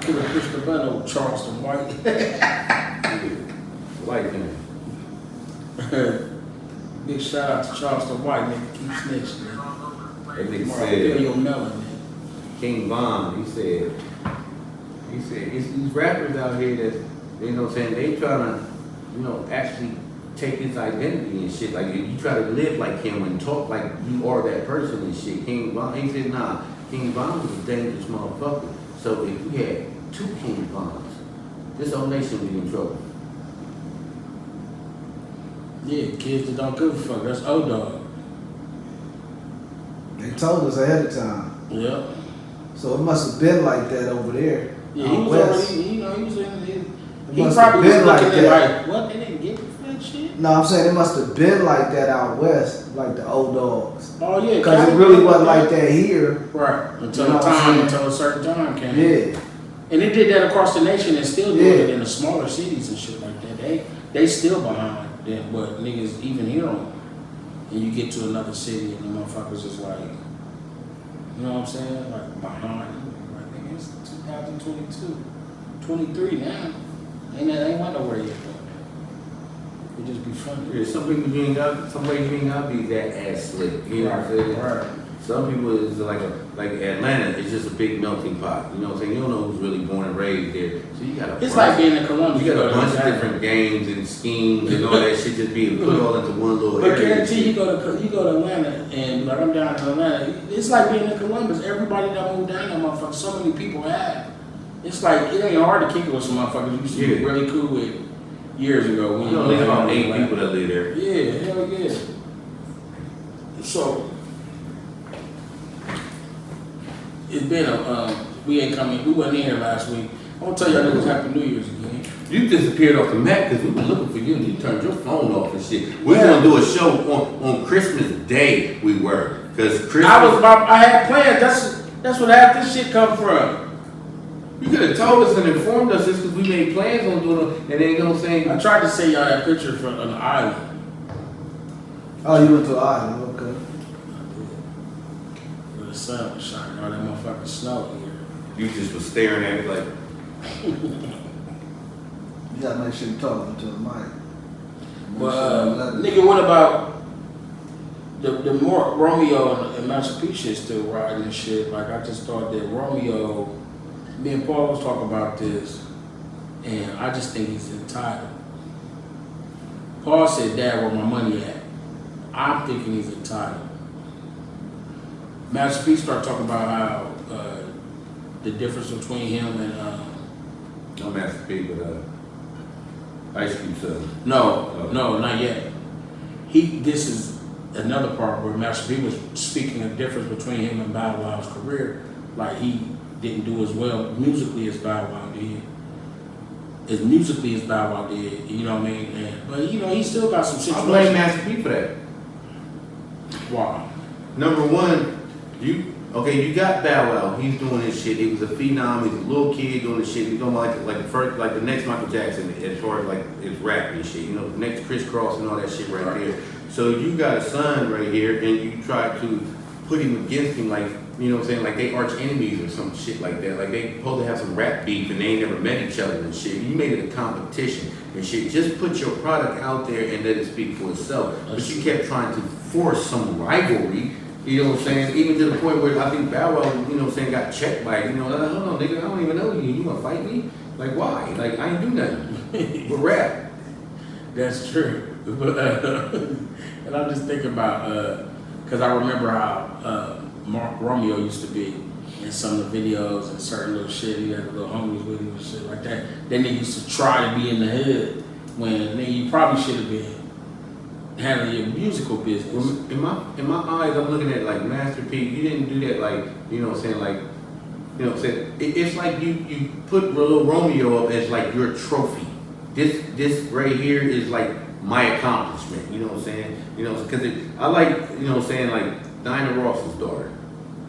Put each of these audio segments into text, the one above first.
could have pushed the button over Charleston White. White man. Big shout out to Charleston White, nigga. Keep snitching, man. That nigga Feel said, your melon, man. King Von, he said, it's these rappers out here that, you know what I'm saying, they trying to, you know, actually take his identity and shit. Like, you try to live like him and talk like you are that person and shit. King Von, he said, nah, King Von was a dangerous motherfucker. So if you had two King Vons, this whole nation would be in trouble. Yeah, kids that don't give a fuck. That's O-Dog. They told us ahead of time. Yeah. So it must have been like that over there. Yeah, he was west. already, you know, he was in It he must have probably was been looking like at that. like, what, they didn't get for that shit? No, I'm saying it must have been like that out west, like the old dogs. Oh, yeah. Because it really wasn't like that here. Right. Until You know the what I'm time, saying? until a certain time came. Yeah. And they did that across the nation and still do Yeah. it in the smaller cities and shit like that. They still behind than what niggas even here on. And you get to another city and the motherfuckers is like, you know what I'm saying? Like behind. Like, nigga, it's 2022. 23 now. Ain't went nowhere yet though. It just be funny. Yeah, some people you ain't got, some ways you ain't got to be that ass slick. You know what I'm saying? Right. Some people is like Atlanta, it's just a big melting pot. You know what I'm saying? You don't know who's really born and raised there. So you got It's like being in Columbus. You got a bunch of different games and schemes and all that shit just being put all into one little But area. guarantee you go to Atlanta and like I'm down to Atlanta. It's like being in Columbus. Everybody that moved down there, motherfucker. So many people have. It's like it ain't hard to kick it with some motherfuckers you used to be really cool with years ago. When You know, there's about 8 people that live there. Yeah, hell yeah. So it's been we ain't coming. We wasn't in here last week. I want to tell y'all niggas Happy New Year's again. You disappeared off the map because we were looking for you and you turned your phone off and shit. We were gonna do a show on Christmas Day. We were because Christmas. I had plans. That's where half this shit come from. You could have told us and informed us this because we made plans on doing it, and then you know what I'm saying. I tried to send y'all that picture from an island. Oh, you went to the island, okay. Where the sun was shining, all that motherfucking snow here. You just was staring at it like. You gotta make sure you're talking to the mic. But nigga, what about the more Romeo and Master P shit still riding and shit? Like I just thought that Romeo, me and Paul was talking about this, and I just think he's entitled. Paul said, "Dad, where my money at?" I'm thinking he's entitled. Master P started talking about how the difference between him and No Master P, but Ice Cube son. no, not yet. This is another part where Master P was speaking of the difference between him and Bow Wow's career. Like he didn't do as well musically as Bow Wow did. As musically as Bow Wow did, you know what I mean? But you know, he still got some I situations. blame Master P for that. Why? Number one, you got Bow Wow. He's doing his shit. He was a phenom. He's a little kid doing his shit. He's going like the next Michael Jackson as far as like his rap and shit. You know, the next crisscross and all that shit right there. So you got a son right here, and you try to put him against him like, you know what I'm saying, like they arch enemies or some shit like that. Like they supposed to have some rap beef and they ain't never met each other and shit. You made it a competition and shit. Just put your product out there and let it speak for itself. But you kept trying to force some rivalry. You know what I'm saying? Even to the point where I think Bow Wow, you know what I'm saying, got checked by, you know, hold on, nigga, I don't even know you. You wanna fight me? Like, why? Like, I ain't do nothing. But rap. That's true. And I'm just thinking about, because I remember how Romeo used to be in some of the videos and certain little shit. He had little homies with him and shit like that. Then they used to try to be in the hood when you probably should have been handling your musical business. Well, in my eyes, I'm looking at like Master P. You didn't do that like, you know what I'm saying, like, you know what I'm saying. It's like you put little Romeo up as like your trophy. This right here is like my accomplishment. You know what I'm saying? You know, because I like, you know what I'm saying, like Dinah Ross's daughter.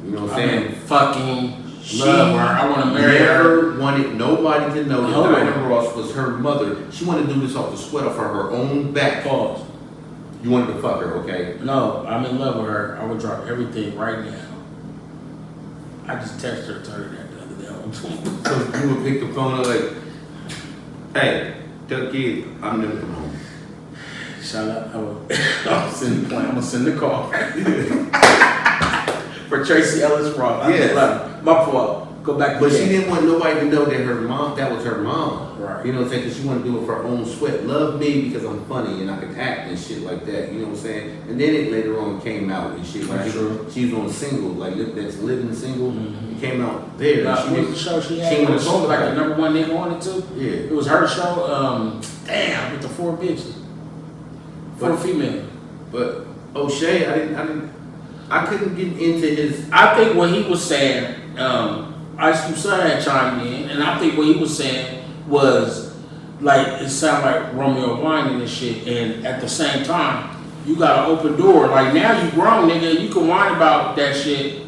You know what I'm saying? Fucking love her. I want to marry her. Never wanted nobody to know that Dinah Ross was her mother. She wanted to do this off the sweat of her own back. Pause. You wanted to fuck her, okay? No, I'm in love with her. I would drop everything right now. I just text her, tell her that though. So you would pick the phone up like, hey, tell the kids I'm never come home. Shout out. I'm gonna send the call for Tracy Ellis Ross. Yeah. My fault. Go back. But she didn't want nobody to know that her mom, that was her mom. Right. You know what I'm saying? Because she wanted to do it for her own sweat. Love me because I'm funny and I can act and shit like that. You know what I'm saying? And then it later on came out and shit. Like she was on a single, like that's Living Single. Mm-hmm. It came out there. Now, She what didn't. was the show she had? She It went was to talk like about the it. number one nigga on it too. Yeah. It was her show. Damn, with the 4 bitches, 4 female. But O'Shea, I couldn't get into his. I think what he was saying, Ice Cube son had chimed in, and I think what he was saying was like it sounded like Romeo whining and shit, and at the same time, you got an open door. Like now you grown, nigga, you can whine about that shit,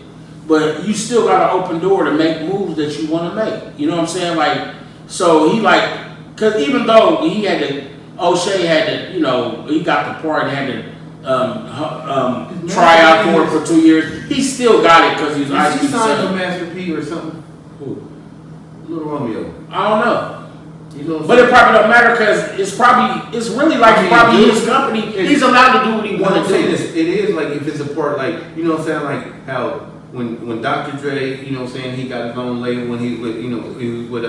but you still got an open door to make moves that you want to make. You know what I'm saying? Like, so he like, cause even though he had to, O'Shea had to, you know, he got the part and had to try out for it for 2 years. He still got it because he was Ice Is he Cube signed to son. Master P or something? Who? Little Romeo. I don't know. You know what I'm But it probably don't matter because it's really like I mean, probably dude, his company. He's allowed to do what he What I'm wants to saying do. is, it is like if it's a part, like, you know what I'm saying, like how when Dr. Dre, you know what I'm saying, he got his own label when he was, you know, he was with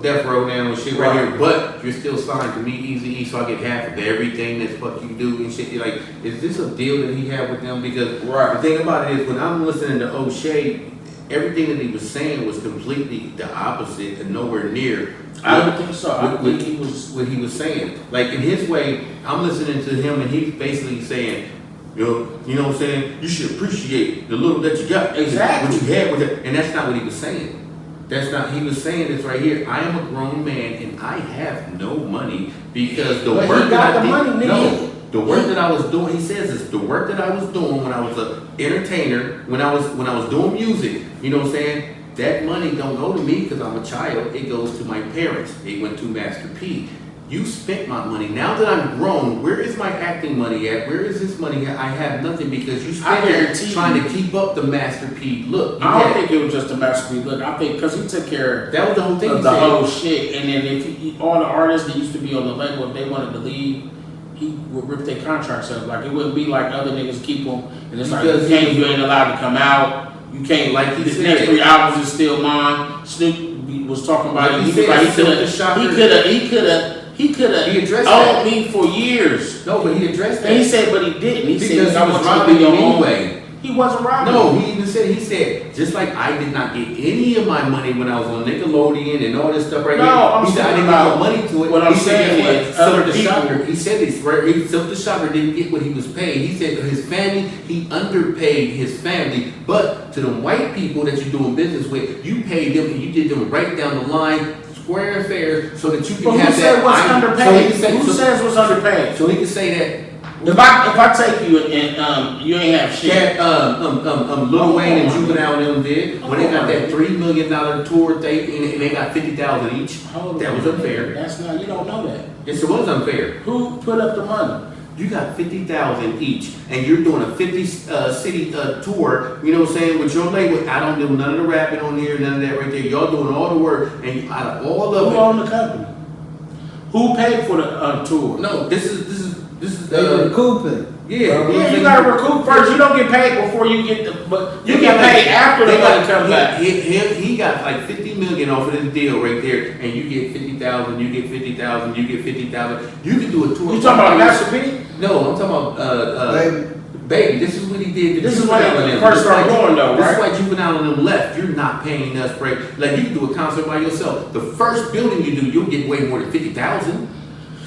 Death Row now and shit right here, but you're still signed to me, Eazy-E, so I get half of everything that's what you do and shit. You're like, is this a deal that he had with them? Because the thing about it is, when I'm listening to O'Shea, everything that he was saying was completely the opposite and nowhere near. I don't think so. I think he was what he was saying. Like in his way, I'm listening to him and he's basically saying, you know what I'm saying? You should appreciate the little that you got. Exactly. What you had with it. And that's not what he was saying. That's not, he was saying this right here. I am a grown man and I have no money because the But work he that got I the did, money, nigga. no, the work that I was doing, he says this, the work that I was doing when I was an entertainer, when I was doing music, you know what I'm saying? That money don't go to me because I'm a child. It goes to my parents. It went to Master P. You spent my money. Now that I'm grown, where is my acting money at? Where is this money at? I have nothing because you spent it trying to keep up the Master P look. I don't think it was just a Master P look. I think because he took care that was the whole thing. of the whole shit. And then if all the artists that used to be on the label, if they wanted to leave, he would rip their contracts up. Like it wouldn't be like other niggas keep them. And it's Because like you ain't allowed to come out. You can't Like he the said. next 3 albums is still mine. Snoop was talking about Like it. he He was said, like he could have addressed owed that. me for years. No, but he addressed that. And he said, but he didn't. He Because said, he was I want robbing you to you be your own. anyway. He wasn't robbing. No, he said, just like I did not get any of my money when I was on Nickelodeon and all this stuff right No, here. I'm He said I talking didn't get no about money to it. what I'm He said, saying guess is what? other Silk the people- Shocker, he said this, right? Silk the Shocker didn't get what he was paid. He said his family, he underpaid his family. But to the white people that you're doing business with, you paid them and you did them right down the line, square and fair, so that you can But have who said that. what's underpaid? So Who says what's underpaid? So he can say that. If I take you and you ain't have shit. Lil Wayne and Juvenile and them did when they got that $3 million tour thing and they got 50,000 each. Hold That on, was unfair. That's not. You don't know that. Yes, it was unfair. Who put up the money? You got 50,000 each, and you're doing a 50 city tour. You know what I'm saying? With your label, I don't do none of the rapping on here, none of that right there. Y'all doing all the work, and out of all of Who it, owned the company? Who paid for the tour? no, this is They recouping. yeah. Yeah, you gotta recoup first. You don't get paid before you get the, but you get paid after the money comes back. He got like 50 million off of this deal right there, and you get 50,000, you get 50,000, you get 50,000. You can do a tour. You talking about Master P? No, I'm talking about Baby. This is what he did. This is when they first started going though, This is right? why Juvenile and them left. You're not paying us for it. Like you can do a concert by yourself. The first building you do, you'll get way more than 50,000.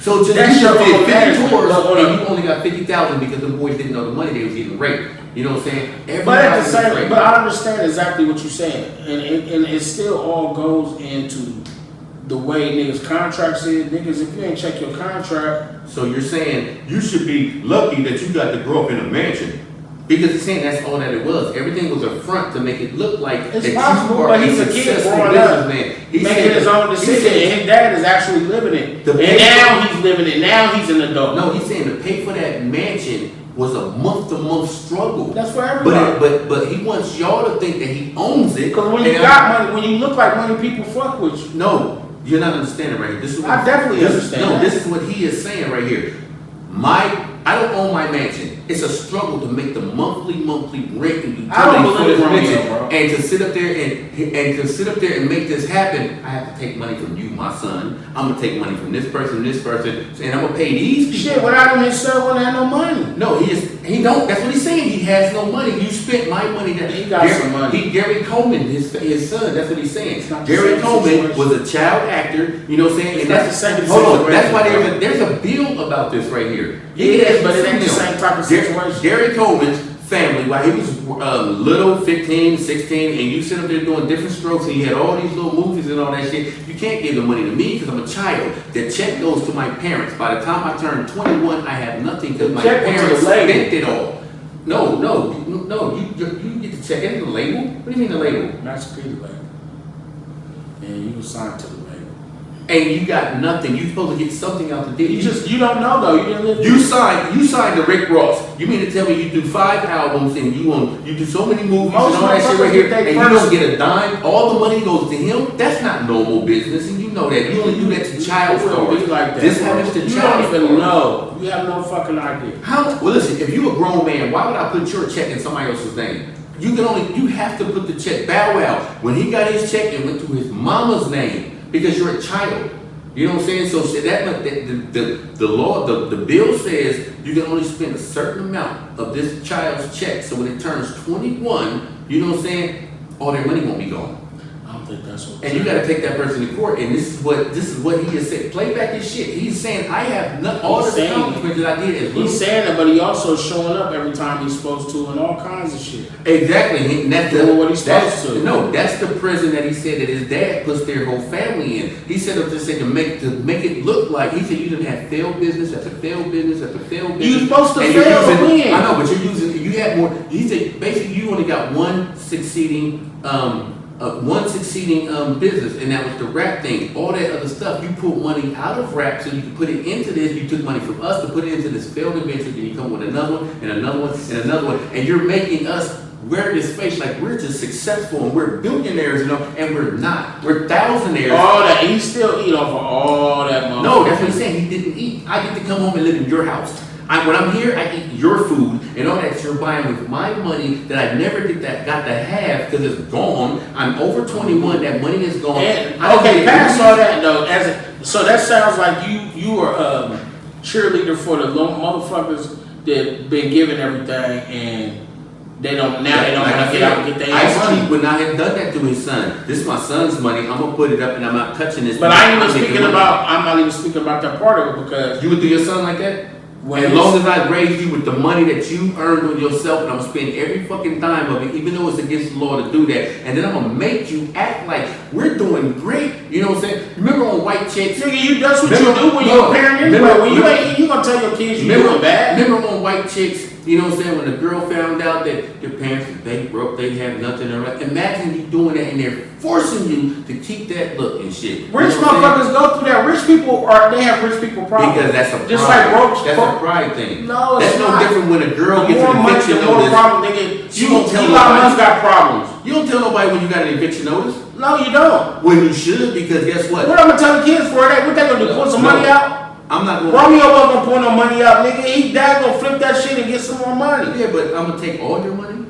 So just That's you just your did own 50 management. tours, But and you only got 50,000 because the boys didn't know the money they was getting raped. You know what I'm saying? But at the Everybody was same, raped. but I understand exactly what you're saying, and it still all goes into the way niggas contracts is. Niggas, if you ain't check your contract, So you're saying you should be lucky that you got to grow up in a mansion. Because he's saying that's all that it was. Everything was a front to make it look like It's that possible, you are but a he's a kid successful growing up, businessman. making his own decision, and his dad is actually living it. The And paper- now he's living it. Now he's an adult. No, he's saying to pay for that mansion, was a month-to-month struggle. That's for everybody. But he wants y'all to think that he owns it. Because when you got money, when you look like money, people fuck with you. No, you're not understanding right here. This is what I definitely understand. No, this is what he is saying right here. I don't own my mansion. It's a struggle to make the monthly rent and utilities I don't for believe this Romeo, mansion. bro. And to sit up there and make this happen, I have to take money from you, my son. I'm gonna take money from this person, and I'm gonna pay these people. Shit, without him, his son wouldn't have no money. No, he don't. That's what he's saying. He has no money. You spent my money. That He got some money. Gary Coleman, his son. That's what he's saying. It's not the Gary same Coleman situation. was a child actor. You know what I'm saying? It's And not that's the same hold on. situation, That's why bro. there's a bill about this right here. It is, but it ain't the same type of situation. Gary Coleman's family, while he was little, 15, 16, and you sit up there doing different strokes, and you had all these little movies and all that shit, you can't give the money to me because I'm a child. The check goes to my parents. By the time I turn 21, I have nothing because my check went to parents the label. spent it all. No, you get the check. Ain't the label? What do you mean the label? Master P label. And you was signed to the label. And you got nothing. You supposed to get something out the deal. You don't know though. You didn't live. You signed to Rick Ross. You mean to tell me you do 5 albums and you do so many movies Most and all that shit right motherfuckers here, get and they you first- don't get a dime? All the money goes to him? That's not normal business, and you know that. You only do that to child It wouldn't stars. be like that, This bro. happens to You child don't even stars. know. You have no fucking idea. How? Well, listen. If you a grown man, why would I put your check in somebody else's name? You have to put the check. Bow Wow, when he got his check, it went to his mama's name because you're a child. You know what I'm saying? So the law, the bill says you can only spend a certain amount of this child's check. So when it turns 21, you know what I'm saying? All their money won't be gone. I don't think that's what. And you got to take that person to court. And this is what he has said. Play back his shit. He's saying I have all He's the saying- accomplishments that I did as He's saying that, but he also showing up every time he's supposed to and all kinds of shit. Exactly, and that's Doing what he's supposed to. No, that's the prison that he said that his dad puts their whole family in. He said up there said to make it look like he said you didn't have failed business after failed business after failed business. You supposed to and you're fail to using- win. I know, but you're using you had more. He said basically you only got one succeeding business, and that was the rap thing. All that other stuff, you pulled money out of rap so you could put it into this. You took money from us to put it into this failed adventure. Then you come with another one and another one and another one, and you're making us wear this face like we're just successful and we're billionaires, and we're not. We're thousandaires. All that he still eat off of all that money. No, that's what he's saying. He didn't eat. I get to come home and live in your house. When I'm here, I eat your food and all that you're buying with my money that I never got to have because it's gone. I'm over 21. That money is gone. And, okay, past all that though. So that sounds like you are cheerleader for the motherfuckers that been given everything and they don't want to get out and get their Ice own money. Cube would not have done that to his son. This is my son's money. I'm gonna put it up and I'm not touching this. But I'm not even speaking about that part of it because you would do your son like that. When as long as I raised you with the money that you earned on yourself, and I'm gonna spend every fucking dime of it, even though it's against the law to do that, and then I'm gonna make you act like we're doing great. You know what I'm saying? Remember on White Chicks? Nigga, that's what you do when you're a parent anyway. When you ain't, you gonna tell your kids you doing bad. Remember on White Chicks? You know what I'm saying? When the girl found out that their parents they broke, they have nothing. Imagine you doing that, and they're forcing you to keep that look and shit. Rich motherfuckers go through that. Rich people they have rich people problems. Because that's a pride. Just like broke. That's a pride thing. No, it's that's not. no different when a girl The gets more an money, eviction the more notice. problem they get. You don't tell Elon nobody. Musk got problems. You don't tell nobody when you got an eviction notice. No, you don't. When you should, because guess what? What I'm gonna tell the kids for that? What they gonna do? Put some money out? I'm not going. Romeo wasn't gonna put no money out, nigga. He dad gonna flip that shit and get some more money. Yeah, but I'm gonna take all your money.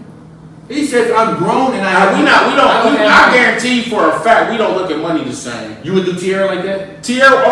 He says I'm grown and I guarantee you for a fact we don't look at money the same. You would do Tierra like that? Tierra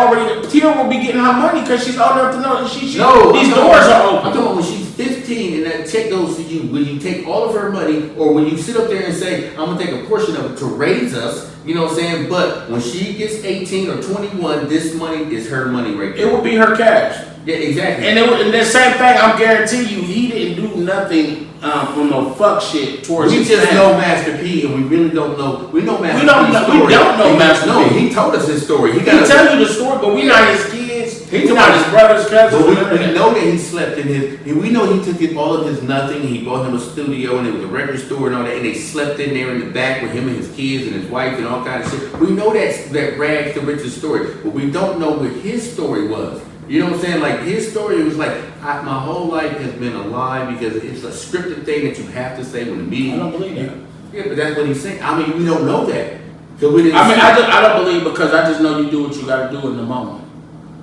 will be getting her money because she's old enough to know that these doors are open. I'm talking about when she's 15 and that check goes to you. Will you take all of her money, or will you sit up there and say, I'm gonna take a portion of it to raise us? You know what I'm saying? But when she gets 18 or 21, this money is her money right there. It would be her cash. Yeah, exactly. And the same thing, I'm guaranteeing you, he didn't do nothing from no fuck shit towards we his just family. know Master P, and we really don't know. We know Master P. We don't know Master P. No, he told us his story. He tell you the story, but we not his kids. He's not his brother's cousins. But we know that he slept in his. We know he took all of his nothing. He bought him a studio, and it was a record store and all that. And they slept in there in the back with him and his kids and his wife and all kinds of shit. We know that rags to riches story, but we don't know what his story was. You know what I'm saying? Like his story was like, my whole life has been a lie because it's a scripted thing that you have to say when the media. I don't believe that. Yeah, but that's what he's saying. I mean, we don't know that. Cause we didn't I don't believe because I just know you do what you got to do in the moment.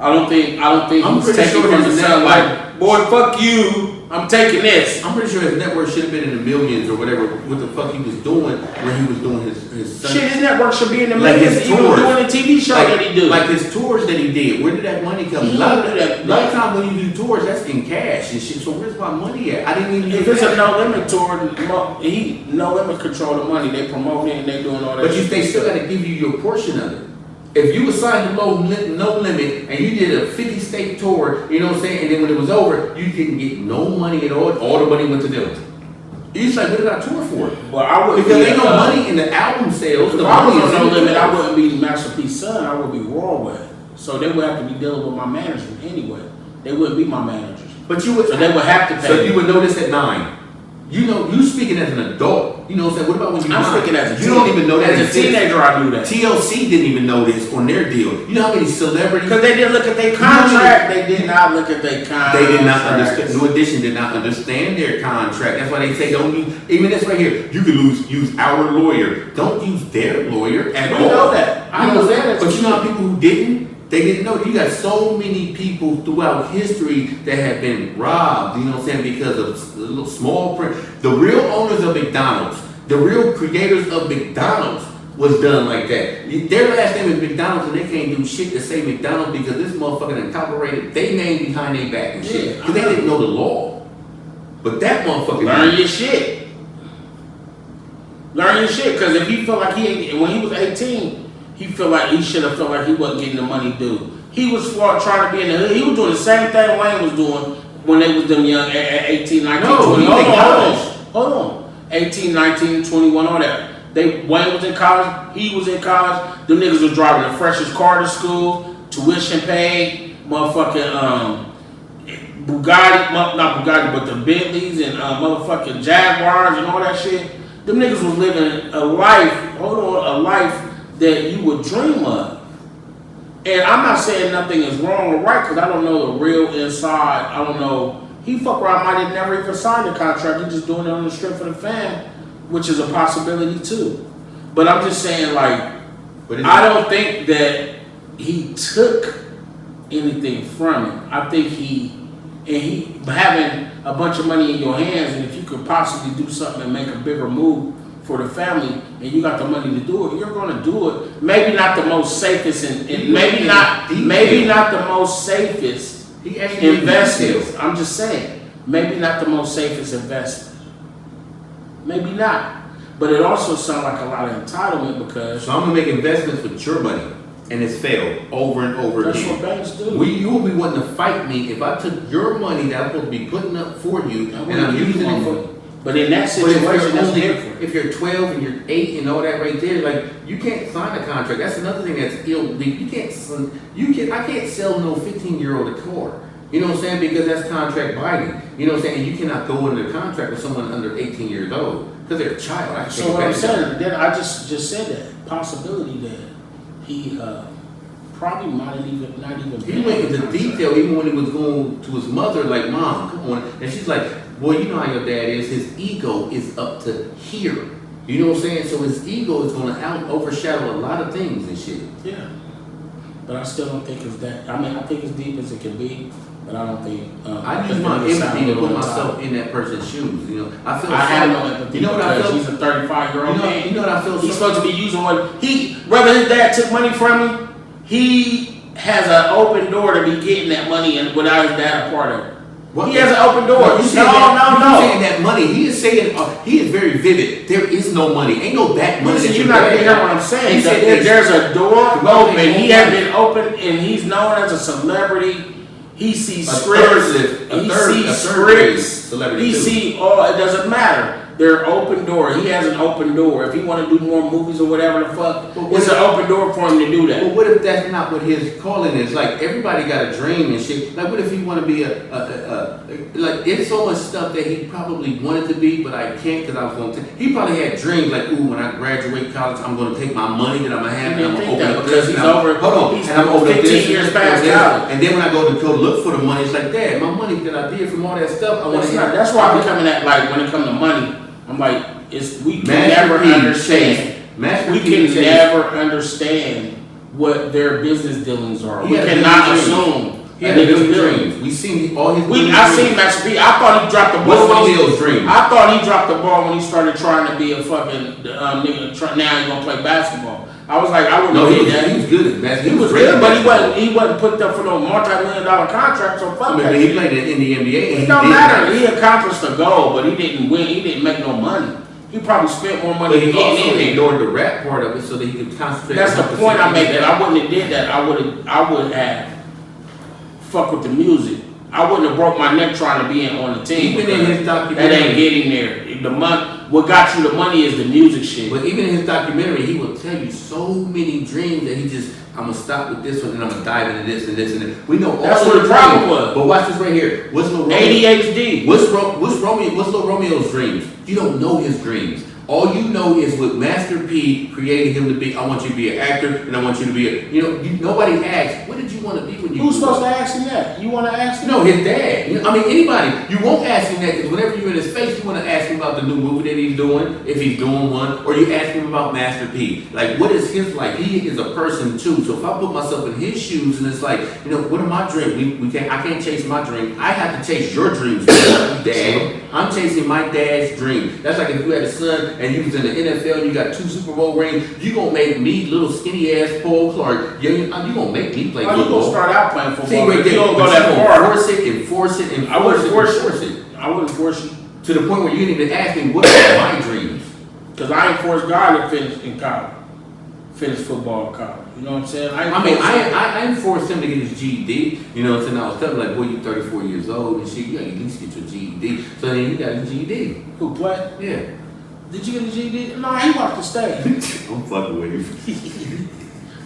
I don't think he's taking from the sun like, boy, fuck you. I'm taking this. I'm pretty sure his network should have been in the millions or whatever. What the fuck he was doing when he was doing his son. Shit, his network should be in the like millions. His even tours. doing the TV show like, that he do. Like his tours that he did. Where did that money come? He A lot don't do that. of times when you do tours, that's in cash and shit. So where's my money at? I didn't even. If it's a no limit tour, he no limit control the money. They promote it and they doing all that. But they still got to give you your portion of it. If you assigned no limit and you did a 50-state tour, you know what I'm saying, and then when it was over, you didn't get no money at all. All the money went to them. It's like, what did I tour for? Well, I wouldn't because ain't no money in the album sales. If the I was money on is No in the Limit, I tours. wouldn't be Master P's son. I would be Rawway. So they would have to be dealing with my management anyway. They wouldn't be my managers. But you would. So they would have to pay. So me. you would know this at 9. You know, you speaking as an adult. You know what I'm saying? What about when you're I'm 9? speaking as a You don't even know that. as a teenager. I knew that TLC didn't even know this on their deal. You know how many celebrities? because they didn't look at their contract. They did not look at their contract. They did not understand. New Edition did not understand their contract. That's why they say don't use. Even this right here, you can use our lawyer. Don't use their lawyer at all. We know that. I know that. But you know how people who didn't. They didn't know. You got so many people throughout history that have been robbed, you know what I'm saying, because of little small print. The real owners of McDonald's, the real creators of McDonald's was done like that. Their last name is McDonald's and they can't do shit to say McDonald's because this motherfucker incorporated their name behind their back and shit. Because they didn't know the law. But that motherfucker Learn your shit. Learn your shit. Because if he felt like when he was 18, he should have felt like he wasn't getting the money due. He was trying to be in the hood. He was doing the same thing Wayne was doing when they was them young at 18, 19, 20. Hold on. 18, 19, 21, all that. Wayne was in college. He was in college. Them niggas was driving the freshest car to school, tuition paid, motherfucking Bugatti, not Bugatti, but the Bentleys and motherfucking Jaguars and all that shit. Them niggas was living a life that you would dream of. And I'm not saying nothing is wrong or right because I don't know the real inside. I don't know. He fuck around might have never even signed a contract. He's just doing it on the strength of the fan, which is a possibility too. But I'm just saying, like, I don't think that he took anything from it. I think having a bunch of money in your hands, and if you could possibly do something and make a bigger move for the family, and you got the money to do it, you're going to do it. Maybe not the most safest, and maybe not the most safest investment. I'm just saying, maybe not the most safest investment. Maybe not. But it also sounds like a lot of entitlement because. So I'm gonna make investments with your money, and it's failed over and over again. That's what banks do. You will be wanting to fight me if I took your money that I'm supposed to be putting up for you, and I'm using it for. But in that situation, that's different. If you're 12 and you're 8 and all that right there, like you can't sign a contract. That's another thing that's illegal. I can't sell no 15-year-old a car. You know what I'm saying? Because that's contract binding. You know what I'm saying? You cannot go into a contract with someone under 18 years old because they're a child. So what I'm saying, then I just said that possibility that he probably might have even not even. He went into detail even when he was going to his mother, like, "Mom, come on," and she's like, "Boy, you know how your dad is. His ego is up to here." You know what I'm saying? So his ego is going to overshadow a lot of things and shit. Yeah, but I still don't think it's that. I mean, I think it's deep as it can be. But I don't think. I use my empathy to put myself in that person's shoes. You know, I have no empathy. You know what I feel? He's a 35-year-old man. You know what I feel? He's supposed to be using whether his dad took money from him, he has an open door to be getting that money and without his dad a part of it. He has an open door. No. You're saying that money. He is saying he is very vivid. There is no money. Ain't no that money. Listen, you're not hearing what I'm saying. There's a door open. He has been open, and he's known as a celebrity. He sees scripts. He sees scripts. Celebrity. He sees. Oh, it doesn't matter. They're open door. He has an open door. If he want to do more movies or whatever the fuck, it's an open door for him to do that. But what if that's not what his calling is? Like, everybody got a dream and shit. Like, what if he want to be like, it's so much stuff that he probably wanted to be, but I can't because I was going to. He probably had dreams like, ooh, when I graduate college, I'm going to take my money that I'm going to have and I'm going to open up because this. he's over. Hold on. He's and I'm over 15 years past college. And then when I go look for the money, it's like, Dad, my money that I did from all that stuff, I want to have. That's why I'm coming at, like, when it comes to money, I'm like, we can never understand what their business dealings are. We cannot assume. He had good dreams. We seen all his. I seen Master P. I thought he dropped the ball. What's Romeo's dream? I thought he dropped the ball when he started trying to be a fucking nigga. Now he's gonna play basketball. I was like, I wouldn't know that. He was good at basketball. He was good, but he wasn't put up for no multi-million-dollar contract. So fuck that. He played in the NBA. It don't matter. He accomplished a goal, but he didn't win. He didn't make no money. He probably spent more money getting in there. ignored the rap part of it so that he could concentrate. That's the point I'm making. I wouldn't have did that. I would have fuck with the music. I wouldn't have broke my neck trying to be on the team. Even in his documentary, that ain't getting there. The money, what got you the money is the music shit. But even in his documentary, he will tell you so many dreams that he just, I'm gonna stop with this one and I'm gonna dive into this and this and this. We know all that's what the problem was. But watch this right here. What's Lil ADHD? What's Lil Romeo's dreams? You don't know his dreams. All you know is what Master P created him to be. I want you to be an actor, and I want you to be a. Nobody asks, what did you want to be when you? Who's supposed to ask him that? You want to ask him? No, his dad. Anybody. You won't ask him that because whenever you're in his face, you want to ask him about the new movie that he's doing, if he's doing one, or you ask him about Master P. Like, what is his life? He is a person too. So if I put myself in his shoes, and it's like, what are my dreams? I can't chase my dream. I have to chase your dreams, Dad. I'm chasing my dad's dream. That's like if you had a son and you was in the NFL, you got 2 Super Bowl rings, you gonna make me, little skinny ass Paul Clark, you gonna make me play football. You gonna start out playing football. See, right there, you don't go that far. Force it. I wouldn't force you. To the point where you didn't even ask me, what are my dreams? Because I ain't forced God to finish in college. Finish football in college. You know what I'm saying? I ain't forced him to get his GED. You know what I'm saying? I was telling him, like, boy, you 34 years old and shit, you gotta at least get your GED. So then he got his GED. Who, play? Yeah. Did you get a GED? No, he walked the stage. I'm fucking with him.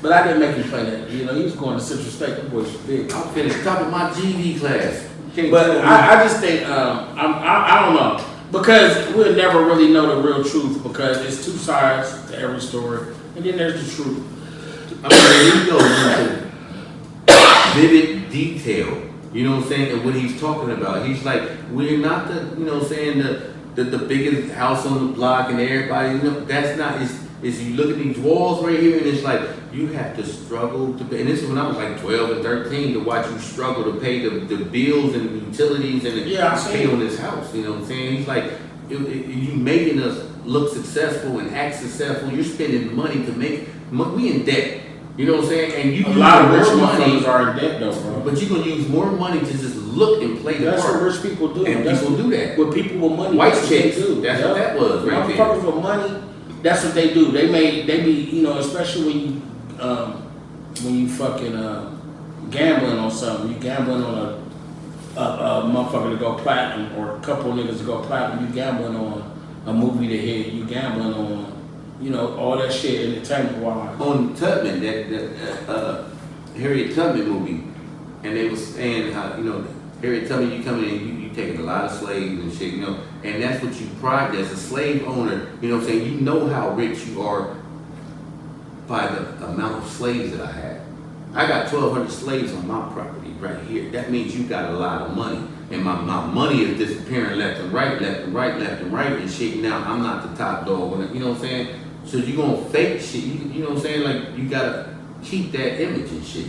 But I didn't make him play that. He was going to Central State. That boy's big. I finished top of my GED class. But I just think, I don't know. Because we'll never really know the real truth because there's 2 sides to every story. And then there's the truth. He goes into vivid detail. You know what I'm saying? And what he's talking about. He's like, we're not the biggest house on the block and everybody, that's not, it's you look at these walls right here and it's like, you have to struggle to pay. And this is when I was like 12 and 13 to watch you struggle to pay the bills and the utilities and pay on this house. You know what I'm saying? He's like, you making us look successful and act successful. You're spending money to make, we in debt. You know what I'm saying? And a lot of rich motherfuckers are in debt though, bro. But you're going to use more money to just look and play the part. That's what rich people do. And people do that. With people with money. White chicks do. That's what that was right there. Motherfuckers with money, that's what they do. They be, especially when you fucking gambling on something. You gambling on a motherfucker to go platinum or a couple of niggas to go platinum. You gambling on a movie to hit. You gambling on all that shit entertainment wise. On Tubman, that Harriet Tubman movie, and they was saying how, Harriet Tubman, you come in and you taking a lot of slaves and shit, and that's what you pride as a slave owner, you know what I'm saying? You know how rich you are by the amount of slaves that I had. I got 1,200 slaves on my property right here. That means you got a lot of money. And my money is disappearing left and right and shit. Now I'm not the top dog, you know what I'm saying? So you gonna fake shit, you know what I'm saying? Like, you gotta keep that image and shit.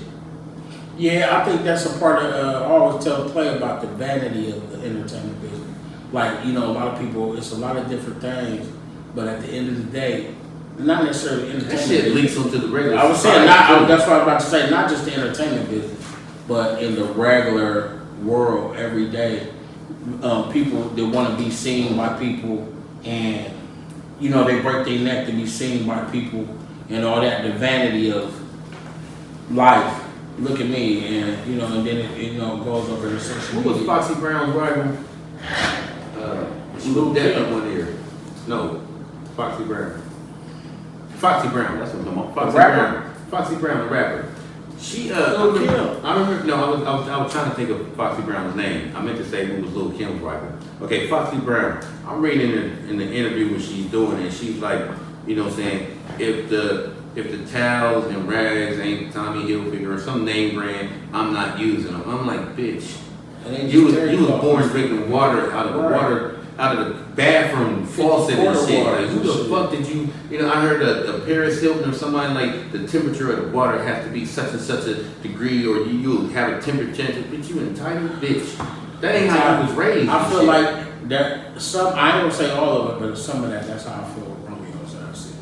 Yeah, I think that's a part of, I always tell the player about the vanity of the entertainment business. Like, a lot of people, it's a lot of different things, but at the end of the day, not necessarily entertainment that shit business. leaks onto the regular. I was saying, that's what I was about to say, not just the entertainment business, but in the regular world every day, people that want to be seen by people and, they break their neck to be seen by people and all that, the vanity of life. Look at me, and and then it goes over to social media. Who was Foxy Brown's rival? She looked deaf in one ear. No, Foxy Brown. Foxy Brown, that's what I'm talking about. Foxy rapper? Brown. Foxy Brown, the rapper. She, Lil' Kim. I remember, no, I was trying to think of Foxy Brown's name. I meant to say who was Lil' Kim's rival. Okay, Foxy Brown. I'm reading in the interview what she's doing, and she's like, you know what I'm saying, if the towels and rags ain't Tommy Hilfiger or some name brand, I'm not using them. I'm like, bitch, you was born drinking water out of the bathroom faucet and shit. Like, who the fuck did you? You know, I heard a Paris Hilton or somebody like the temperature of the water has to be such and such a degree, or you have a temperature. Bitch, you entitled bitch. That ain't how you was raised. I feel like that. I ain't gonna say all of it, but some of that. That's how I feel with Romeo's. I see.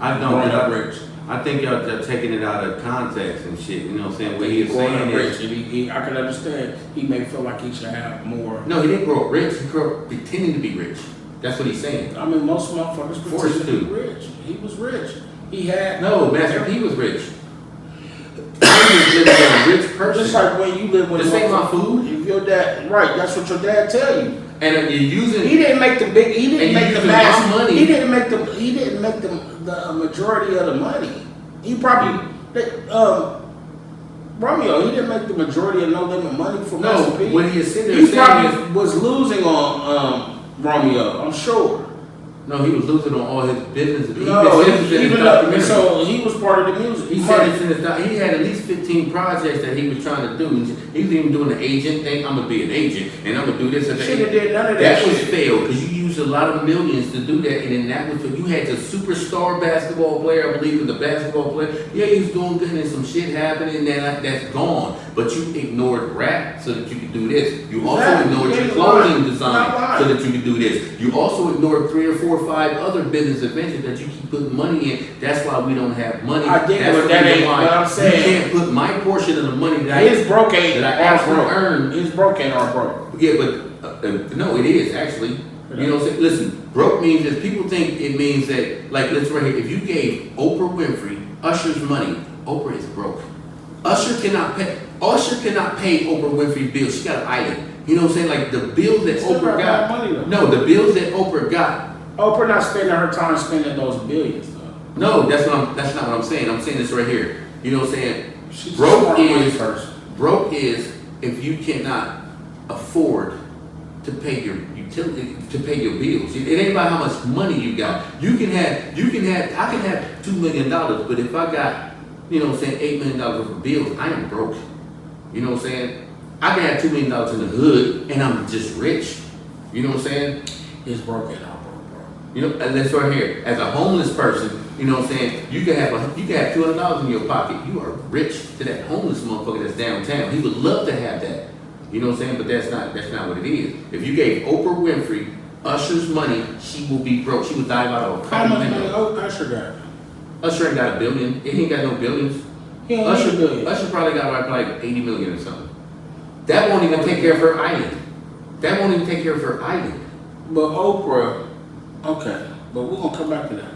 I don't. I think y'all taking it out of context and shit. You know what I'm saying? What he's saying is, I can understand. He may feel like he should have more. No, he didn't grow up rich. He grew up pretending to be rich. That's what he's saying. I mean, most motherfuckers pretend to be rich. He was rich. He had Master P was rich. He was living like a rich person. Just like when you live with this ain't my food. If your dad, right? That's what your dad tell you. And you're using. He didn't make the big. He didn't make the mass money. He didn't make the. He didn't make the majority of the money. He probably. Romeo, he didn't make the majority of No Limit money for Master P. What he is sitting there He saying probably was losing on Romeo. I'm sure. No, he was losing on all his business. So he was part of the music. He said it's in his he had at least 15 projects that he was trying to do. He was even doing the agent thing. I'm gonna be an agent and I'm gonna do this. Should have did none of that. That was failed because you used a lot of millions to do that, and then that was you had the superstar basketball player. I believe was the basketball player. Yeah, he was doing good, and some shit happening, and that's gone. But you ignored rap so that you could do this. You also ignored your clothing design so that you could do this. You also ignored 3 or 4 or 5 other business adventures that you keep putting money in. That's why we don't have money. I did, but that ain't what I'm saying. You can't put my portion of the money that his broke ain't that I actually earned. His broke ain't our broke. Yeah, but no, it is actually. You know what I'm saying? Listen, broke means that people think it means that, like, let's right here, if you gave Oprah Winfrey Usher's money, Oprah is broke. Usher cannot pay Oprah Winfrey's bills. She got an island. You know what I'm saying? Like the bills that Oprah got. Money, no, the bills that Oprah got. Oprah not spending her time spending those billions though. No, that's not what I'm saying. I'm saying this right here. You know what I'm saying? She's Broke is if you cannot afford to pay your utility, to pay your bills. It ain't about how much money you got. I can have $2 million, but if I got, you know what I'm saying, $8 million worth of bills, I am broke. You know what I'm saying? I can have $2 million in the hood and I'm just rich. You know what I'm saying? It's broke and I'm broke, bro. You know, and that's right here. As a homeless person, you know what I'm saying, you can have $200 in your pocket. You are rich to that homeless motherfucker that's downtown. He would love to have that. You know what I'm saying? But that's not what it is. If you gave Oprah Winfrey Usher's money, she will be broke. She would dive out of a how much money window. Usher got? Usher ain't got $1 billion. He ain't got no billions. He ain't got $1 billion. Usher probably got like $80 million or something. That won't even take care of her island. But Oprah, okay. But we're gonna come back to that.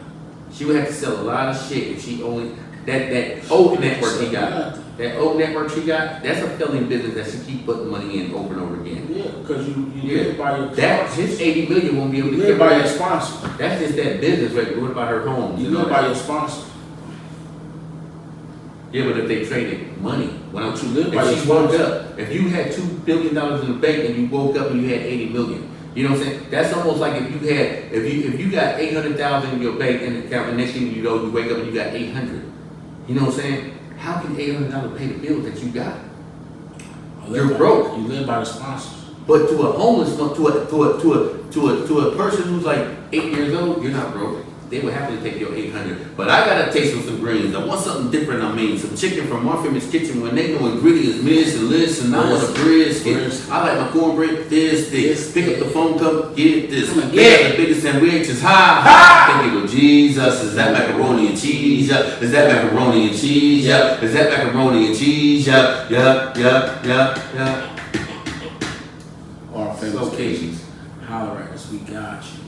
She would have to sell a lot of shit if she only that old network he got. That old network she got, that's a failing business that she keep putting money in over and over again. Yeah, because you live by your sponsors. His $80 million won't be able to live by your sponsor. That's just that business, right? What about her home? You live by your sponsor. Yeah, but if they traded money, why don't you live by your sponsor? Woke up, if you had $2 billion in the bank and you woke up and you had $80 million, you know what I'm saying? That's almost like if you got 800,000 in your bank and next thing you know, you wake up and you got 800. You know what I'm saying? How can $800 pay the bills that you got? You're broke. You live by the sponsors. But to a homeless, to a person who's like 8 years old, you're not broke. They would happily take your 800. But I gotta taste some greens. I want something different. I mean, some chicken from my family's kitchen when they know ingredients, miss and list, and I want a brisket. I like my cornbread this thick. Pick up the phone, come get this. Get the biggest sandwiches. Ha! Thank you, Jesus. Is that macaroni and cheese? Yeah. Is that macaroni and cheese? Yeah. Is that macaroni and cheese? Yeah. Yeah. Our famous occasions. Holler at us. We got you.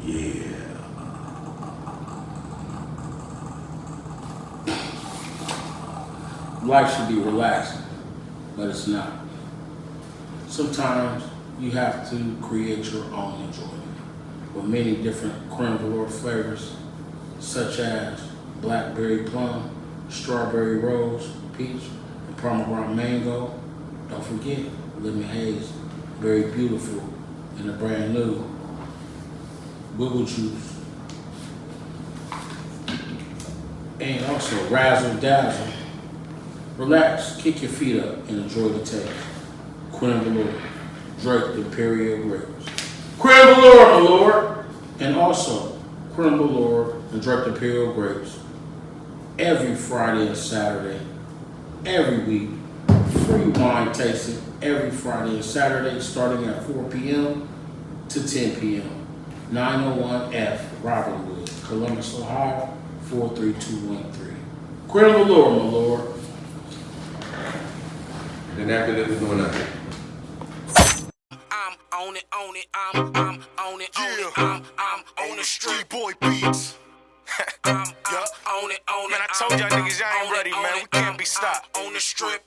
Yeah. Life should be relaxing, but it's not. sometimes you have to create your own enjoyment with many different creme brulee flavors, such as blackberry plum, strawberry rose, peach, and pomegranate mango. Don't forget lemon haze, very beautiful, and a brand new boo juice. And also razzle dazzle. Relax, kick your feet up, and enjoy the taste. Creme brulee, Drake Imperial grapes. Creme brulee, my lord, and also creme brulee and Drake Imperial grapes. Every Friday and Saturday, every week. Free wine tasting every Friday and Saturday, starting at 4 p.m. to 10 p.m. 901 F Robinwood, Columbus, Ohio 43213. Creme brulee, my lord. And after this, we're doing nothing. I'm on it, I'm on it, I'm on the street boy beats. I'm on it, man, I told y'all niggas y'all ain't ready, man, we can't be stopped. On the strip.